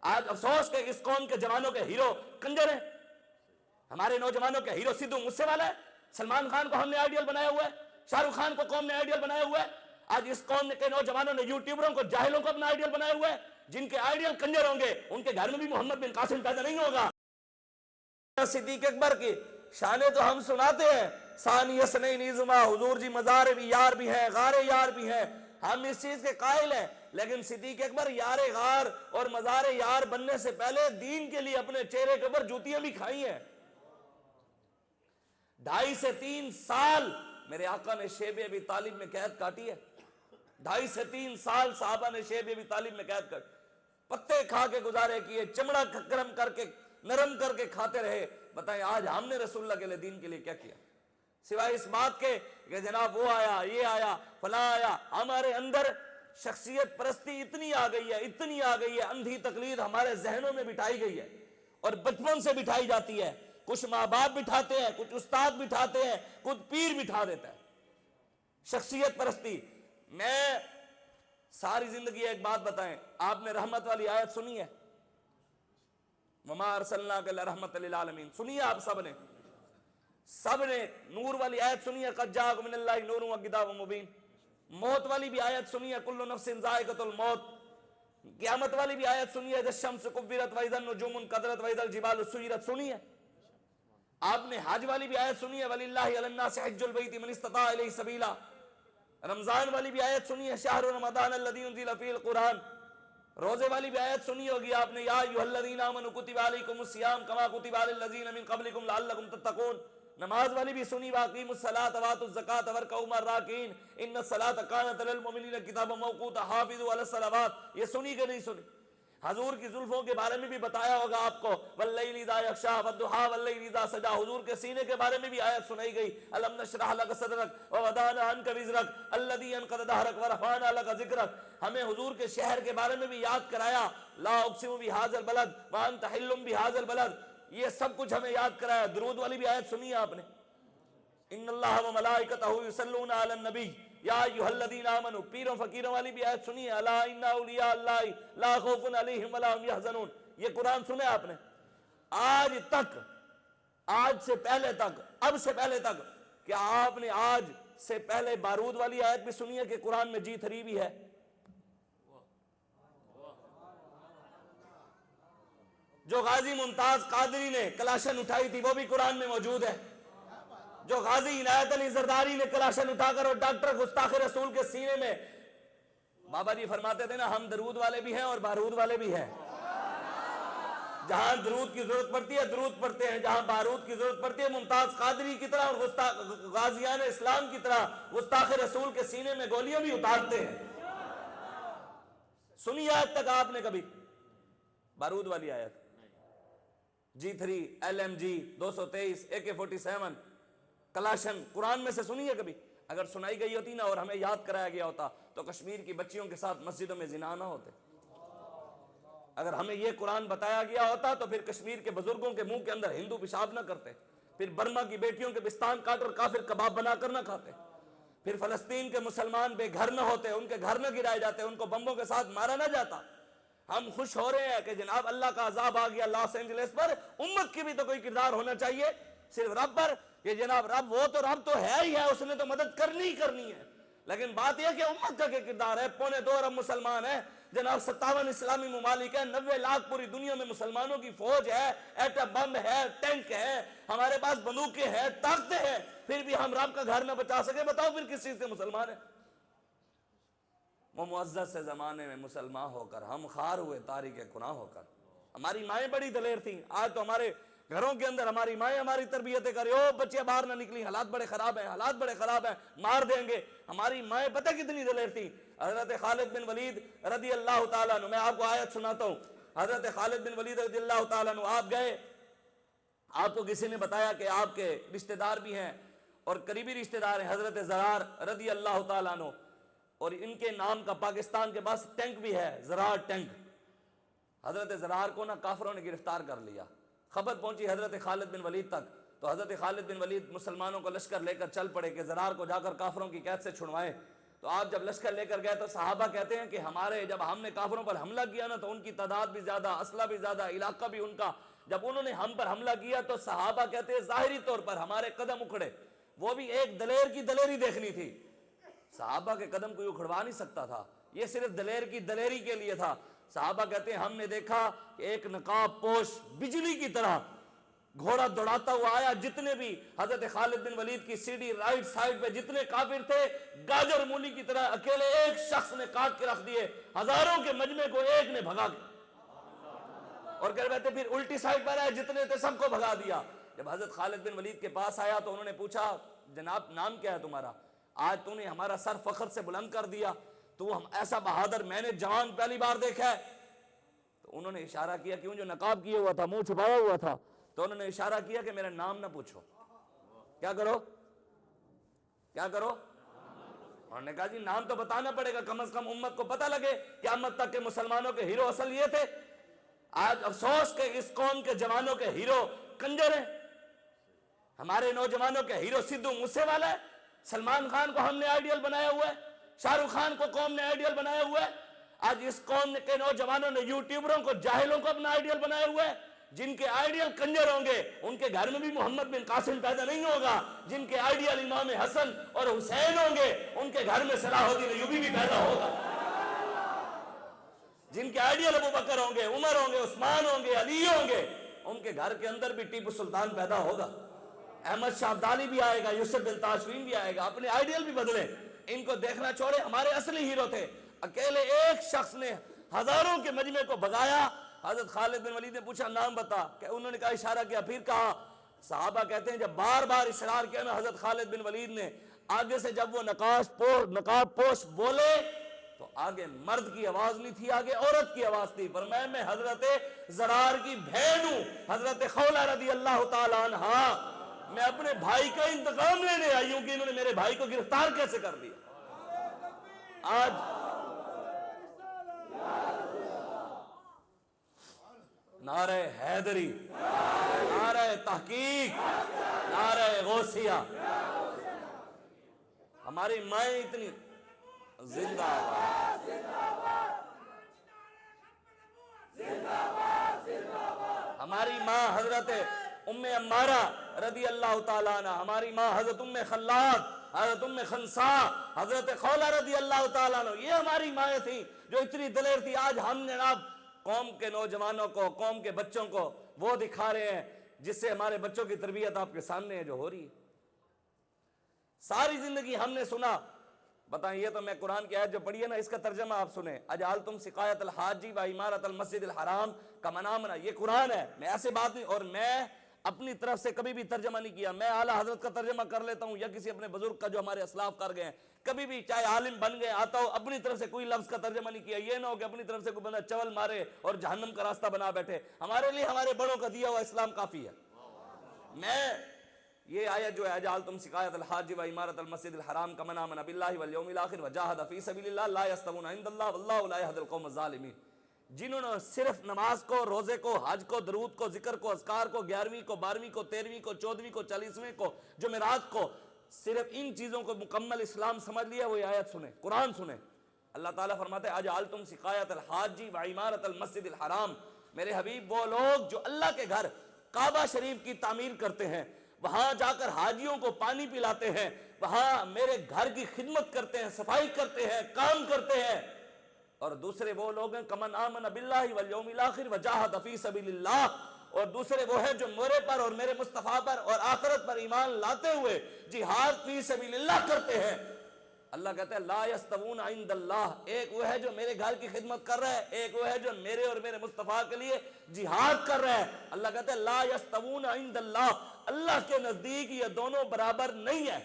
آج افسوس کہ اس قوم کے جوانوں کے ہیرو کنجر ہیں. ہمارے نوجوانوں کے ہیرو سدھو موسے والا ہے. سلمان خان کو ہم نے آئیڈیل بنایا ہوا ہے, شاہ رخ خان کو قوم نے آئیڈیل بنایا ہوا ہے. آج اس قوم کے نوجوانوں نے یوٹیوبروں کو, جاہلوں کو اپنا آئیڈیل بنایا ہوا ہے. جن کے آئیڈیل کنجر ہوں گے ان کے گھر میں بھی محمد بن قاسم پیدا نہیں ہوگا. صدیق اکبر کی شانیں تو ہم سناتے ہیں, ثانی اثنین اذ ہما, حضور جی مزار بھی یار بھی ہیں, غار یار بھی ہیں, ہم اس چیز کے قائل ہیں. لیکن صدیق اکبر یار غار اور مزار یار بننے سے پہلے دین کے لیے اپنے چہرے کے اوپر جوتیاں بھی کھائی ہیں. 2.5 سے 3 سال میرے آقا نے شیب ابی طالب میں قید کاٹی ہے. 2.5 سے 3 سال صحابہ نے شیب ابی طالب میں قید کاٹی, پتے کھا کے گزارے کیے, چمڑا گرم کر کے نرم کر کے کھاتے رہے. بتائیں آج ہم نے رسول اللہ کے لیے دین کے لیے کیا کیا سوائے اس بات کے کہ جناب وہ آیا, یہ آیا, فلاں آیا. ہمارے اندر شخصیت پرستی اتنی آ گئی ہے, اتنی آ گئی ہے, اندھی تقلید ہمارے ذہنوں میں بٹھائی گئی ہے اور بچپن سے بٹھائی جاتی ہے. کچھ ماں باپ بٹھاتے ہیں, کچھ استاد بٹھاتے ہیں, کچھ پیر بٹھا دیتا ہے. شخصیت پرستی. میں ساری زندگی ایک بات بتائیں, آپ نے رحمت والی آیت سنی ہے, وما ارسلناک الا رحمۃ للعالمین, سنی ہے آپ سب نے؟ سب نے نور والی آیت سنی ہے, قد جاءکم من اللہ نور وکتاب مبین. موت والی بھی آیت سنی ہے, کل نفس ذائقۃ الموت. قیامت والی بھی آیت سنی ہے, اذا الشمس کورت واذا النجوم انکدرت واذا الجبال سیرت, سنی ہے؟ آپ نے حج والی بھی آیت سنی ہے, وَلِلَّهِ عَلَى النَّاسِ حِجُّ الْبَيْتِ مَنِ اسْتَطَاعَ إِلَيْهِ سَبِيلًا. رمضان والی بھی آیت سنی ہے, شہر رمضان الذی انزل فیہ القرآن. روزے والی بھی آیت سنی ہوگی آپ نے, یا ایھا الذین آمنوا کتب علیکم الصیام کما کتب علی الذین من قبلکم لعلکم تتقون. نماز والی بھی سنی, واقیموا الصلاۃ وآتوا الزکاۃ وارکعوا مع الراکعین ان الصلاۃ کانت علی المؤمنین کتابا موقوتا حافظوا علی الصلوات. یہ سنی کہ نہیں سنی؟ حضور کی زلفوں کے بارے میں بھی بتایا ہوگا آپ کو, واللیل اذا یغشی والضحی واللیل اذا سجی. حضور کے سینے کے بارے میں بھی آیت سنائی گئی, الم نشرح لک صدرک ووضعنا عنک وزرک الذی انقض ظہرک ورفعنا لک ذکرک. ہمیں حضور کے شہر کے بارے میں بھی یاد کرایا, لا اقسم بہذا البلد وانت حل بہذا البلد. یہ سب کچھ ہمیں یاد کرایا. درود والی بھی آیت سنی ہے آپ نے, ان اللہ وملائکتہ یصلون علی النبی یا ایھا الذین آمنوا. پیروں فقیروں والی بھی آیت سنی ہے, الا ان اولیاء اللہ لا خوف علیہم ولا هم یحزنون. یہ قرآن سنے آپ نے؟ آج تک, آج سے پہلے تک, اب سے پہلے تک, کیا آپ نے آج سے پہلے بارود والی آیت بھی سنی ہے کہ قرآن میں G3 بھی ہے؟ جو غازی ممتاز قادری نے کلاشن اٹھائی تھی وہ بھی قرآن میں موجود ہے. جو غازی عنایت علی زرداری نے کلاشن اٹھا کر اور ڈاکٹر گستاخ رسول کے سینے میں, بابا جی فرماتے تھے نا, ہم درود والے بھی ہیں اور بارود والے بھی ہیں. جہاں درود کی ضرورت پڑتی ہے درود پڑھتے ہیں, جہاں بارود کی ضرورت پڑتی ہے ممتاز قادری کی طرح اور غازیان اسلام کی طرح گستاخ رسول کے سینے میں گولیاں بھی اتارتے ہیں. سنی آج تک آپ نے کبھی بارود والی آیت؟ G3, LMG, 223, AK-47, کلاشن قرآن میں سے سنی ہے کبھی؟ اگر سنائی گئی ہوتی نا اور ہمیں یاد کرایا گیا ہوتا تو کشمیر کی بچیوں کے ساتھ مسجدوں میں زنا نہ ہوتے. اگر ہمیں یہ قرآن بتایا گیا ہوتا تو پھر کشمیر کے بزرگوں کے منہ کے اندر ہندو پیشاب نہ کرتے, پھر برما کی بیٹیوں کے بستان کاٹ اور کافر کباب بنا کر نہ کھاتے, پھر فلسطین کے مسلمان بے گھر نہ ہوتے, ان کے گھر نہ گرائے جاتے, ان کو بمبوں کے ساتھ مارا نہ جاتا. ہم خوش ہو رہے ہیں کہ جناب اللہ کا عذاب آ گیا لاس اینجلس پر, امت کی بھی تو کوئی کردار ہونا چاہیے, صرف رب پر. یہ جناب رب, وہ تو رب تو ہے ہی ہے, اس نے تو مدد کرنی ہی کرنی ہے, لیکن بات یہ کہ امت کا کیا کردار ہے. 2.25 ارب مسلمان ہیں جناب, 57 اسلامی ممالک ہیں, 90 لاکھ پوری دنیا میں مسلمانوں کی فوج ہے, ایٹم بم ہے, ٹینک ہے, ہمارے پاس بندوقیں ہیں, طاقتیں ہیں, پھر بھی ہم رب کا گھر نہ بچا سکے. بتاؤ پھر کس چیز سے مسلمان ہیں؟ وہ معزز سے زمانے میں مسلمان ہو کر ہم خار ہوئے تاریک گناہ ہو کر. ہماری مائیں بڑی دلیر تھیں, آج تو ہمارے گھروں کے اندر ہماری مائیں ہماری تربیتیں کریں, او بچے باہر نہ نکلی, حالات بڑے خراب ہیں, حالات بڑے خراب ہیں, مار دیں گے. ہماری مائیں پتہ کتنی دلیر تھیں. حضرت خالد بن ولید رضی اللہ تعالیٰ عنہ, میں آپ کو آیت سناتا ہوں. حضرت خالد بن ولید رضی اللہ تعالیٰ عنہ آپ گئے, آپ کو کسی نے بتایا کہ آپ کے رشتہ دار بھی ہیں اور قریبی رشتہ دار ہیں حضرت زرار رضی اللہ تعالیٰ عنہ, اور ان کے نام کا پاکستان کے پاس ٹینک بھی ہے, زرار ٹینک. حضرت زرار کو نا کافروں نے گرفتار کر لیا. خبر پہنچی حضرت خالد بن ولید تک, تو حضرت خالد بن ولید مسلمانوں کو لشکر لے کر چل پڑے کہ زرار کو جا کر کافروں کی قید سے چھڑوائیں. تو تو آپ جب لشکر لے کر گئے تو صحابہ کہتے ہیں کہ جب ہم نے کافروں پر حملہ کیا نا تو ان کی تعداد بھی زیادہ، اسلحہ بھی زیادہ، علاقہ بھی ان کا، جب انہوں نے ہم پر حملہ کیا تو صحابہ کہتے ہیں ظاہری طور پر ہمارے قدم اکھڑے، وہ بھی ایک دلیر کی دلیری دیکھنی تھی، صحابہ کے قدم کوئی اکھڑوا نہیں سکتا تھا، یہ صرف دلیر کی دلیری کے لیے تھا۔ صحابہ کہتے ہیں ہم نے دیکھا کہ ایک نقاب پوش بجلی کی طرح گھوڑا دوڑاتا ہوا آیا، جتنے بھی حضرت خالد بن ولید کی سیڑھی رائٹ سائڈ پہ جتنے کافر تھے گاجر مولی کی طرح اکیلے ایک شخص نے کاٹ کے رکھ دیے، ہزاروں کے مجمع کو ایک نے بھگا دیا، اور کہہ رہے تھے پھر الٹی سائڈ پر آئے، جتنے تھے سب کو بھگا دیا۔ جب حضرت خالد بن ولید کے پاس آیا تو انہوں نے پوچھا جناب نام کیا ہے تمہارا؟ آج تو نے ہمارا سر فخر سے بلند کر دیا، تو ہم ایسا بہادر میں نے جوان پہلی بار دیکھا ہے۔ تو انہوں نے اشارہ کیا، کیوں جو نقاب کیے ہوا تھا، منہ چھپایا ہوا تھا، تو انہوں نے اشارہ کیا کہ میرا نام نہ پوچھو، کیا کرو؟ انہوں نے کہا جی نام تو بتانا پڑے گا، کم از کم امت کو پتہ لگے، قیامت تک کے مسلمانوں کے ہیرو اصل یہ تھے۔ آج افسوس کہ اس قوم کے جوانوں کے ہیرو کنجر ہیں، ہمارے نوجوانوں کے ہیرو سدھو موسے والا ہے، سلمان خان کو ہم نے آئیڈیل بنایا ہوا ہے، شاہ رخ خان کو قوم نے آئیڈیل بنایا ہوا ہے۔ آج اس قوم کے نوجوانوں نے یوٹیوبروں کو، جاہلوں کو اپنا آئیڈیل بنایا ہوا ہے۔ جن کے آئیڈیل کنجر ہوں گے ان کے گھر میں بھی محمد بن قاسم پیدا نہیں ہوگا، جن کے آئیڈیل امام حسن اور حسین ہوں گے ان کے گھر میں صلاح الدین ایوبی بھی پیدا ہوگا، جن کے آئیڈیل ابو بکر ہوں گے، عمر ہوں گے، عثمان ہوں گے، علی ہوں گے، ان کے گھر کے اندر بھی ٹیپو سلطان پیدا ہوگا، احمد شاہ ابدالی بھی آئے گا، یوسف بن تاشفین بھی آئے گا۔ اپنے آئیڈیل بھی بدلیں، ان کو دیکھنا چھوڑے، ہمارے اصلی ہیرو تھے، اکیلے ایک شخص نے ہزاروں کے مجمع کو بھگایا۔ حضرت خالد بن ولید نے پوچھا نام بتا، کہ انہوں نے کہا اشارہ کیا، پھر کہا، صحابہ کہتے ہیں جب بار بار اشارہ کیا نا حضرت خالد بن ولید نے، آگے سے جب وہ نقاب پوش بولے تو آگے مرد کی آواز نہیں تھی، آگے عورت کی آواز تھی، فرمایا میں حضرت زرار کی بہن ہوں، حضرت خولہ رضی اللہ تعالی عنہا، میں اپنے بھائی کا انتقام لینے آئی ہوں کہ انہوں نے میرے بھائی کو گرفتار کیسے کر دیا۔ آج نعرہ حیدری، نعرہ تحقیق، نعرہ غوثیہ، ہماری مائیں اتنی زندہ آباد، ہماری ماں حضرت ام عمارہ رضی اللہ تعالیٰ عنہ، ہماری ماں حضرت ام خلاد، حضرت ام خنساء، حضرت خولہ رضی اللہ تعالیٰ عنہ، یہ ہماری مائیں تھیں جو اتنی دلیر تھی۔ آج ہم نے قوم کے نوجوانوں کو، قوم کے بچوں کو وہ دکھا رہے ہیں جس سے ہمارے بچوں کی تربیت آپ کے سامنے ہے جو ہو رہی ہے۔ ساری زندگی ہم نے سنا، بتائیں یہ تو میں قرآن کی آیت جو پڑھی ہے نا اس کا ترجمہ آپ سنیں، اجعلتم سقایۃ الحاج و عمارۃ المسجد الحرام کمن آمن، یہ قرآن ہے، میں ایسے بات نہیں، اور میں اپنی طرف سے کبھی بھی ترجمہ نہیں کیا، میں اعلیٰ حضرت کا ترجمہ کر لیتا ہوں یا کسی اپنے بزرگ کا جو ہمارے اسلاف کر گئے ہیں، کبھی بھی چاہے عالم بن گئے آتا ہو اپنی طرف سے کوئی لفظ کا ترجمہ نہیں کیا، یہ نہ ہو کہ اپنی طرف سے کوئی بندہ چول مارے اور جہنم کا راستہ بنا بیٹھے، ہمارے لیے ہمارے بڑوں کا دیا ہوا اسلام کافی ہے۔ میں یہ آیت جو ہے اجعلتم سقایۃ الحاج و عمارۃ المسجد الحرام کمن آمن باللہ والیوم الاخر وجاہد فی سبیل اللہ لا یستوون عند اللہ واللہ لا یہدی القوم الظالمین، جنہوں نے صرف نماز کو، روزے کو، حج کو، درود کو، ذکر کو، اذکار کو، 11ویں کو، 12ویں کو، 13ویں کو، 14ویں کو، 40ویں کو، جمعرات کو، صرف ان چیزوں کو مکمل اسلام سمجھ لیا، وہ آیت سنیں، قرآن سنیں۔ اللہ تعالیٰ فرماتا ہے اجعلتم سقایۃ الحاج و عمارۃ المسجد الحرام، میرے حبیب وہ لوگ جو اللہ کے گھر کعبہ شریف کی تعمیر کرتے ہیں، وہاں جا کر حاجیوں کو پانی پلاتے ہیں، وہاں میرے گھر کی خدمت کرتے ہیں، صفائی کرتے ہیں، کام کرتے ہیں، اور دوسرے وہ لوگ ہیں کمن آمن باللہ والیوم الاخر وجاہد فی سبیل اللہ، اور دوسرے وہ ہیں جو میرے پر اور میرے مصطفیٰ پر اور آخرت پر ایمان لاتے ہوئے جہاد فی سبیل اللہ کرتے ہیں۔ اللہ کہتا ہے لا یستوون عند اللہ، ایک وہ ہے جو میرے گھر کی خدمت کر رہا ہے، ایک وہ ہے جو میرے اور میرے مصطفیٰ کے لیے جہاد کر رہا ہے۔ اللہ کہتا ہے لا یستوون عند اللہ، اللہ کے نزدیک یہ دونوں برابر نہیں ہے۔